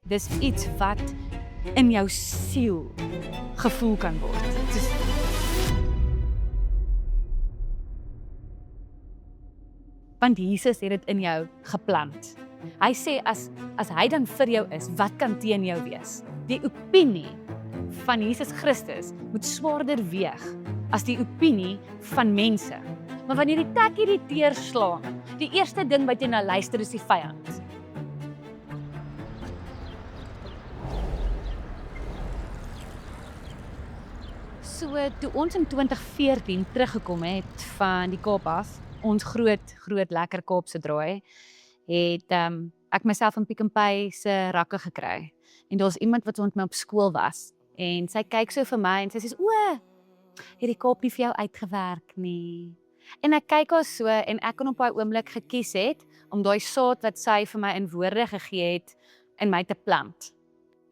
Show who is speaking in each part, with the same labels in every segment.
Speaker 1: Dis iets wat in jou siel gevoel kan word. Want Jesus het dit in jou geplant. Hy sê as hy dan vir jou is, wat kan teen jou wees? Die opinie van Jesus Christus moet swaarder weeg as die opinie van mense. Maar wanneer die tekkie die deur slaan, die eerste ding wat jy na luister is die vyand. So, toe ons in 2014 teruggekom het van die Kaap af, ons groot lekker Kaapse draai, het ek myself in Pick n Pay se rakke gekry. En daar was iemand wat met my op skool was. En sy kyk so vir my en sy sê, "O, het die Kaap nie vir jou uitgewerk nie." En ek kyk haar so en ek kon op daai oomblik gekies het om daai saad wat sy vir my in woorde gegee het in my te plant.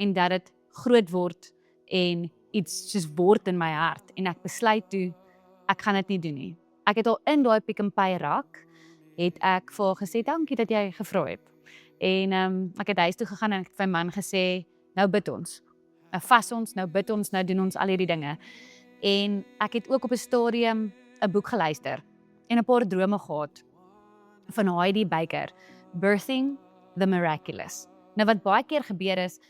Speaker 1: En dat dit groot word en iets soos word in my hart. En ek besluit toe, ek gaan dit nie doen nie. Ek het al in daai Pick n Pay rak, het ek vir haar gesê, dankie dat jy gevra het. En ek het huis toe gegaan en ek het vir my man gesê, nou bid ons. Nou vas ons, nou bid ons, nou doen ons al hierdie dinge. En ek het ook op 'n stadium 'n boek geluister en 'n paar drome gehad van Heidi Baker, Birthing the Miraculous. Nou wat baie keer gebeur is,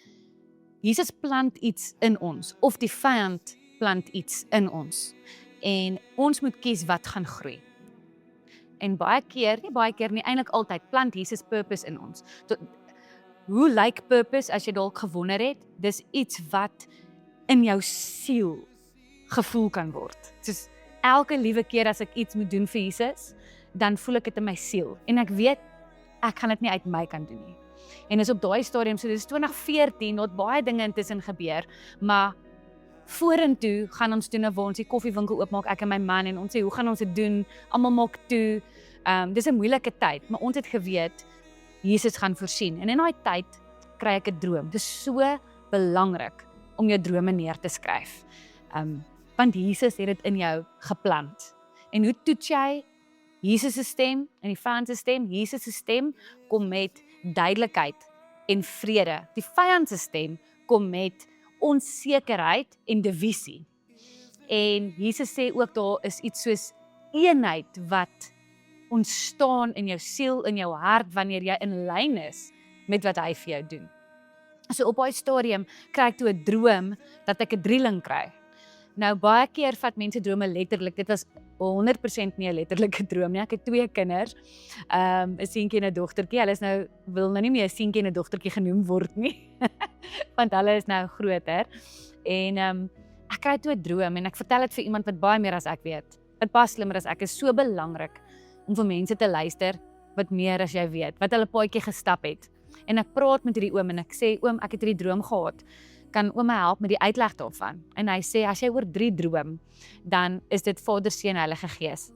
Speaker 1: Jesus plant iets in ons, of die vyand plant iets in ons. En ons moet kies wat gaan groei. En baie keer nie, eintlik altyd, plant Jesus purpose in ons. Hoe lyk purpose as jy dalk gewonder het? Dis iets wat in jou siel gevoel kan word. Soos elke liewe keer as ek iets moet doen vir Jesus, dan voel ek dit in my siel. En ek weet, ek gaan dit nie uit my kan doen nie. En is op daai stadium, so dis 2014, wat baie dinge intussen gebeur, maar vorentoe gaan ons toe nou waar ons die koffiewinkel oopmaak, ek en my man, en ons sê, hoe gaan ons dit doen? Almal maak toe. Dis 'n moeilike tyd, maar ons het geweet, Jesus gaan voorsien. En in daai tyd kry ek 'n droom. Dis so belangrik om jou drome neer te skryf. Want Jesus het dit in jou geplant. En hoe toets jy Jesus se stem en die vyand se stem? Jesus se stem kom met duidelikheid en vrede. Die vyand se stem kom met onsekerheid en divisie. En Jesus sê ook daar is iets soos eenheid wat ontstaan in jou siel, in jou hart, wanneer jy in lyn is met wat hy vir jou doen. So op daai stadium kry ek toe 'n droom dat ek 'n drieling kry. Nou baie keer vat mense drome letterlik. Dit was 100% nie 'n letterlike droom nie. Ek het 2 kinders, 'n seentjie en 'n dogtertjie. Hulle is nou wil nou nie meer 'n seentjie en 'n dogtertjie genoem word nie, want hulle is nou groter. En ek kry toe 'n droom en ek vertel dit vir iemand wat baie meer as ek weet. Wat baie slimmer as ek is. So belangrik om vir mense te luister wat meer as jy weet, wat hulle paadjie gestap het. En ek praat met hierdie oom en ek sê, oom, ek het hierdie droom gehad. Kan oom my help met die uitleg daarvan? En hy sê, as jy oor 3 droom, dan is dit Vader, Seun, Heilige Gees.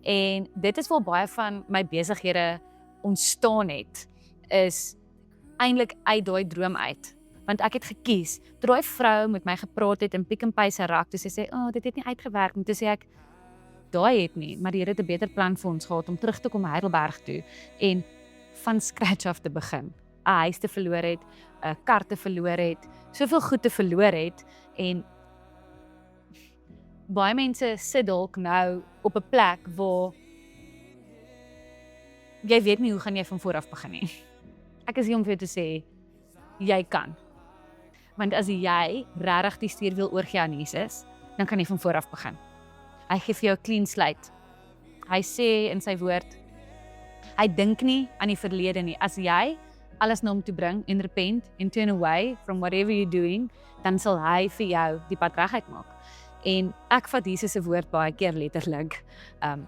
Speaker 1: En dit is waar baie van my besighede ontstaan het, is eintlik uit daai droom uit. Want ek het gekies, toe daai vrou met my gepraat het in Pick n Pay se rak, toe sy sê, dit het nie uitgewerk nie, toe sê ek, daai het nie, maar die Here het 'n beter plan vir ons gehad om terug te kom Heidelberg toe en van scratch af te begin. 'n Huis te verloor het, 'n kar te verloor het, soveel goed te verloor het en baie mense sit dalk nou op 'n plek waar jy weet nie hoe gaan jy van voor af begin nie. Ek is hier om vir jou te sê, jy kan. Want as jy regtig die stuur wil oorgee aan Jesus, dan kan jy van voor af begin. Hy gee vir jou 'n clean slate. Hy sê in sy woord, hy dink nie aan die verlede nie. As jy alles na hom toe bring en repent and turn away from whatever you're doing, dan sal hy vir jou die pad reguit maak. En ek vat Jesus se woord baie keer letterlik.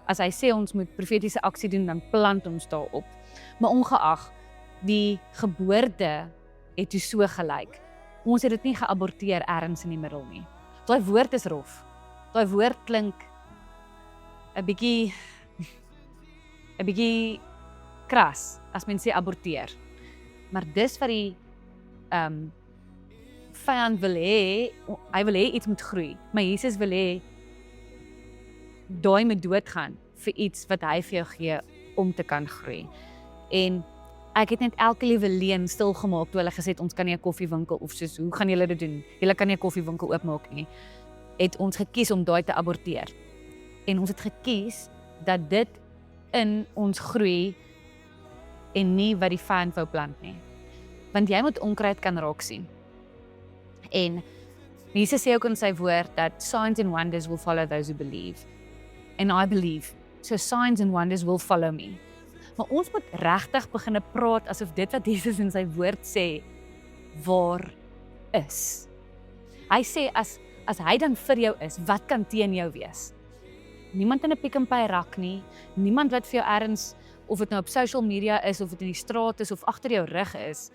Speaker 1: As hy sê ons moet profetiese aksie doen, dan plant ons daarop. Maar ongeag, die geboorte het toe so gelyk. Ons het dit nie geaborteer ergens in die middel nie. Daai woord is rof. Daai woord klink 'n bietjie kras as mens sê aborteer. Maar dis wat die vyand wil hê, hy wil hê iets moet groei, maar Jesus wil hê daai moet doodgaan vir iets wat hy vir jou gee om te kan groei. En Ek het net elke liewe leen stil gemaak toe hulle gesê het ons kan nie 'n koffiewinkel of soos hoe gaan julle dit doen? Julle kan nie 'n koffiewinkel oopmaak nie. Het ons gekies om daai te aborteer. En ons het gekies dat dit in ons groei en nie wat die vyand wou plant nie. Want jy moet onkruid kan raak sien. En Jesus sê ook in sy woord dat signs and wonders will follow those who believe. And I believe. So signs and wonders will follow me. Maar ons moet regtig begin praat asof dit wat Jesus in sy woord sê waar is. Hy sê as hy dan vir jou is, wat kan teen jou wees? Niemand in 'n Pick n Pay rak nie, niemand wat vir jou ergens, of dit nou op social media is, of dit in die straat is, of agter jou rug is,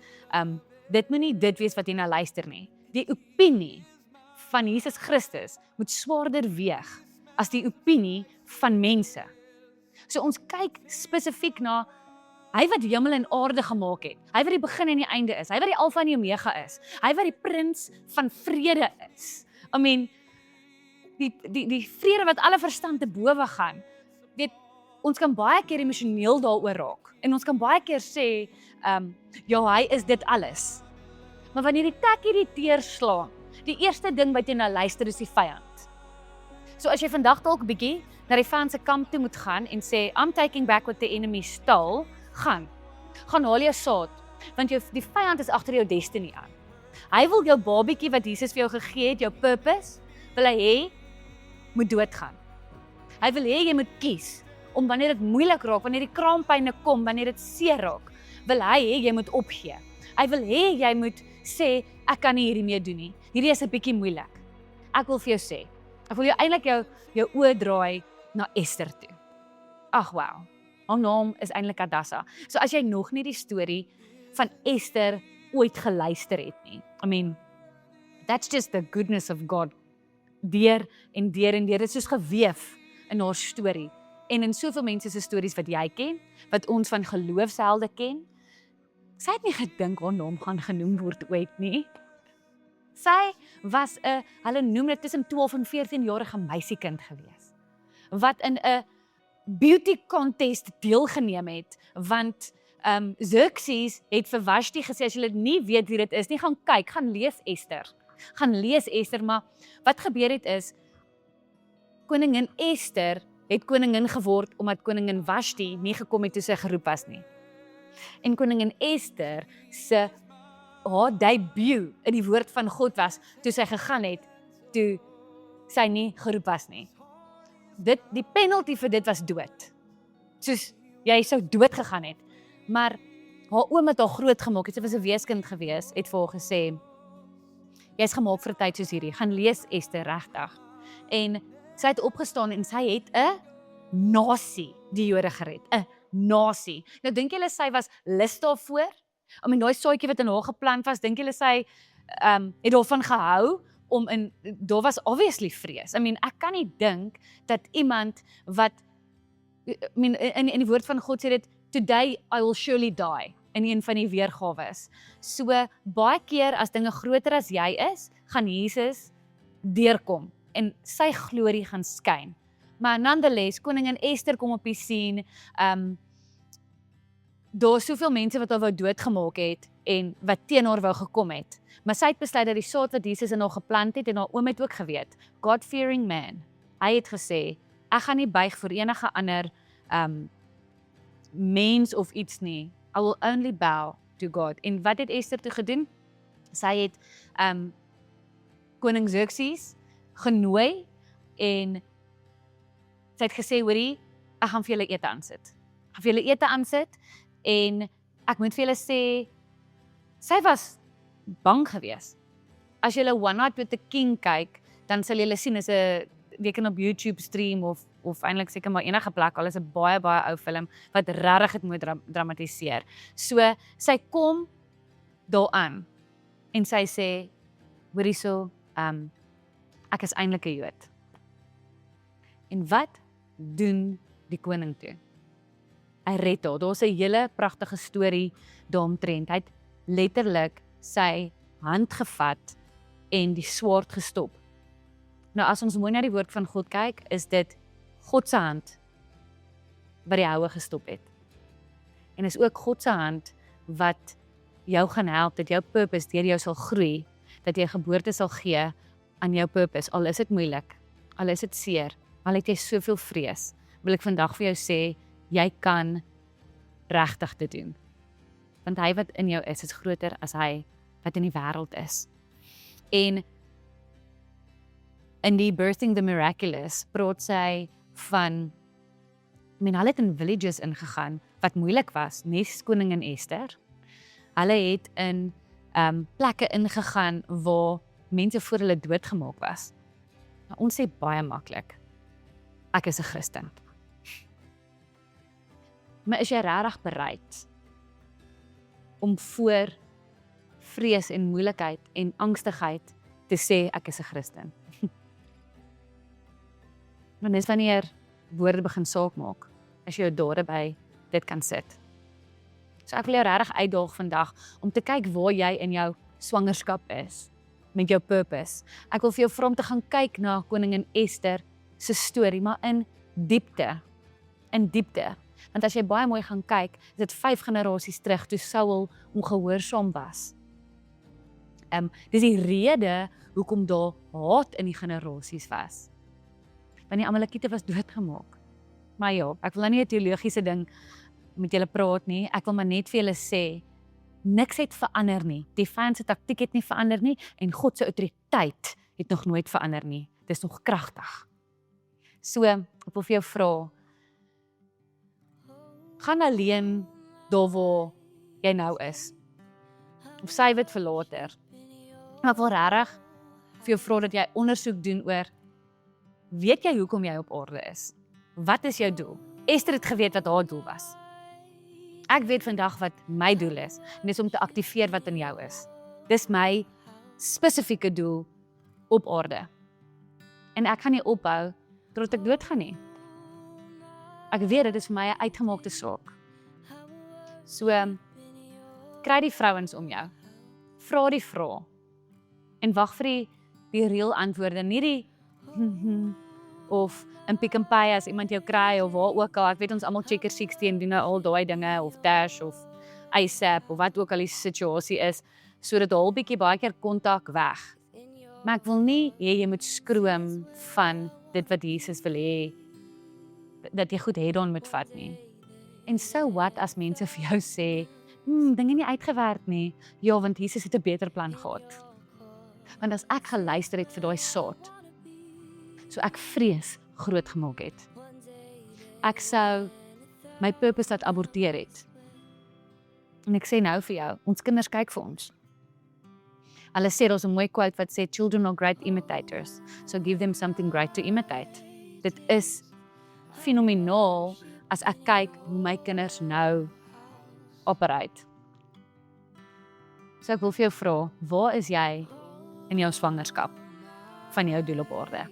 Speaker 1: dit moet nie dit wees wat jy nou luister nie. Die opinie van Jesus Christus moet swaarder weeg as die opinie van mense. So ons kyk spesifiek na hy wat hemel en aarde gemaak het, hy wat die begin en die einde is, hy wat die alfa en die omega is, hy wat die prins van vrede is. I mean, die vrede wat alle verstand te bowe gaan. Weet, ons kan baie keer emosioneel daaroor raak. En ons kan baie keer sê, ja, hy is dit alles. Maar wanneer die tekkie die teer slaan, die eerste ding wat jy nou luister is die vyand. So as jy vandag dalk bietjie na die vyand se kamp toe moet gaan en sê, I'm taking back what the enemy stole, gaan haal jou saad, want die vyand is agter jou destiny aan. Hy wil jou babietjie wat Jesus vir jou gegee het, jou purpose, wil hy hê, moet doodgaan. Hy wil hê jy moet kies, om wanneer dit moeilik raak, wanneer die kraampyne kom, wanneer dit seer raak, wil hy hê jy moet opgee. Hy wil hê jy moet sê, ek kan nie hierdie meer doen nie, hierdie is 'n bietjie moeilik. Ek wil vir jou sê, ek wil jou eintlik jou oë draai na Esther toe. Ag wow, haar naam is eintlik Hadassa. So as jy nog nie die storie van Esther ooit geluister het nie, I mean, that's just the goodness of God. Deur en deur en deur, dit is soos geweef in haar storie. En in soveel mense se stories wat jy ken, wat ons van geloofshelde ken, sy het nie gedink haar naam gaan genoem word ooit nie. Sy was hulle noem dit tussen 12 en 14-jarige meisiekind gewees, wat in 'n beauty contest deelgeneem het, want Xerxes het vir Vashti gesê, as jy nie weet wie dit is nie, gaan kyk, gaan lees Esther, maar wat gebeur het is, koningin Esther het koningin geword, omdat koningin Vashti nie gekom het toe sy geroep was nie. En koningin Esther se haar debuut in die woord van God was, toe sy gegaan het, toe sy nie geroep was nie. Die penalty vir dit was dood. Soos, jy sou dood gegaan het. Maar haar oom het haar groot gemaak, sy was 'n weeskind gewees, het vir haar gesê, jy is gemaak vir 'n tyd soos hierdie, gaan lees Esther regtig. En sy het opgestaan en sy het 'n nasie die Jode gered, 'n nasie. Nou dink julle sy was lus daarvoor? I mean, daai saadjie wat in haar geplant was, dink julle sy het daarvan gehou om daar was obviously vrees. I mean, ek kan nie dink dat iemand wat I mean, in die woord van God sê dit, today I will surely die, in een van die weergawe is. So, baie keer as dinge groter as jy is, gaan Jesus deurkom en sy glorie gaan skyn. Maar nonetheless, koningin Esther kom op die scene, daar is soveel mense wat haar wou doodgemaak het en wat teen haar wou gekom het. Maar sy het besluit dat die saad wat Jesus in haar geplant het en haar oom het ook geweet, God-fearing man, hy het gesê, ek gaan nie buig vir enige ander mens of iets nie. I will only bow to God. En wat het Esther toe gedoen? Sy het koning Xerxes genooi en sy het gesê, hoorie, ek gaan vir julle ete aansit. Ek gaan vir julle ete aansit en ek moet vir julle sê, sy was bang gewees. As julle One Night with the King kyk, dan sal julle sien, is 'n reken op YouTube stream of eintlik seker maar enige plek, al is 'n baie ou film wat regtig het moet dramatiseer. So, sy kom daaraan en sy sê, hoorie so, ek is eintlik 'n Jood. En wat doen die koning toe? Hy red haar. Daar's 'n hele pragtige storie daaromtrent. Hy het letterlik sy hand gevat en die swaard gestop. Nou as ons mooi na die woord van God kyk, is dit God se hand wat die houe gestop het. En is ook God se hand wat jou gaan help, dat jou purpose deur jou sal groei, dat jy geboorte sal gee aan jou purpose, al is dit moeilik, al is dit seer, al het jy soveel vrees, wil ek vandag vir jou sê, jy kan regtig dit doen. Want hy wat in jou is groter as hy wat in die wêreld is. En in die Birthing the Miraculous praat sy van, hulle het in villages ingegaan, wat moeilik was, nes koningin Esther. Hulle het in plekke ingegaan waar mense voor hulle doodgemaak was. Maar ons sê baie maklik, ek is 'n Christen. Maar is jy regtig bereid om voor vrees en moeilikheid en angstigheid te sê ek is 'n Christen? Want dis wanneer woorde begin saak maak, as jy jou dade by dit kan sit. So ek wil jou regtig uitdaag vandag om te kyk waar jy in jou swangerskap is met jou purpose. Ek wil vir jou vra om te gaan kyk na koningin Esther se storie, maar in diepte. In diepte. Want as jy baie mooi gaan kyk, is dit 5 generasies terug toe Saul ongehoorsaam was. Dis die rede hoekom daar haat in die generasies was. Want die Amalekiete was doodgemaak. Maar ja, ek wil nou nie 'n teologiese ding met julle praat nie, ek wil maar net vir julle sê, niks het verander nie, die vyand se taktiek het nie verander nie, en God se autoriteit het nog nooit verander nie, dit is nog kragtig. So, ek wil vir jou vra, gaan alleen daar waar jy nou is, of save dit vir later, maar ek wil regtig vir jou vra dat jy ondersoek doen oor, weet jy hoekom jy op aarde is? Wat is jou doel? Esther het geweet wat haar doel was. Ek weet vandag wat my doel is, en dis om te aktiveer wat in jou is. Dis my spesifieke doel op aarde. En ek gaan nie ophou tot ek doodgaan nie. Ek weet dit is vir my 'n uitgemaakte saak. So, kry die vrouens om jou. Vra die vrae. En wag vir die reël antwoorde, nie die of in Pick n Pay as iemand jou kry of waar ook al. Ek weet ons almal Checker 16 doen nou al daai dinge of Dash of ASAP of wat ook al die situasie is, sodat al bietjie baie keer kontak weg. Maar ek wil nie hê jy moet skroom van dit wat Jesus wil hê dat jy goed head-on moet vat nie. En so wat as mense vir jou sê, dinge nie uitgewerk nie. Ja, want Jesus het 'n beter plan gehad. Want as ek geluister het vir daai saad, so ek vrees groot gemaak het, ek sou my purpose laat aborteer het. En ek sê nou vir jou, ons kinders kyk vir ons. Hulle sê, daar's 'n mooi quote wat sê, children are great imitators, so give them something great to imitate. Dit is fenomenaal as ek kyk hoe my kinders nou operate. So ek wil vir jou vra, waar is jy in jou swangerskap van jou doel op aarde?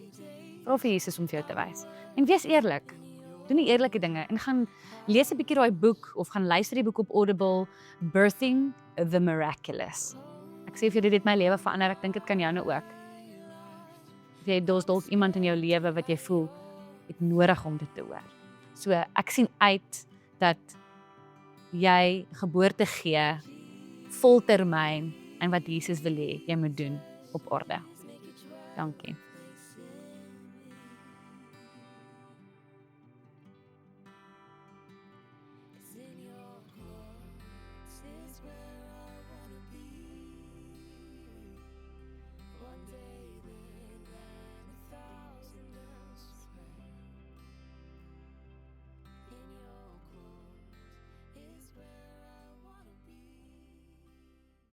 Speaker 1: Vra vir Jesus om vir jou te wys. En wees eerlik. Doen die eerlike dinge en gaan lees 'n bietjie daai boek of gaan luister die boek op Audible, Birthing the Miraculous. Ek sê vir jou, dit het my lewe verander, ek dink dit kan jou nou ook. Jy het dalk iemand in jou lewe wat jy voel het nodig om dit te hoor. So ek sien uit dat jy geboorte gee voltermyn en wat Jesus wil hê jy moet doen op aarde. Dankie.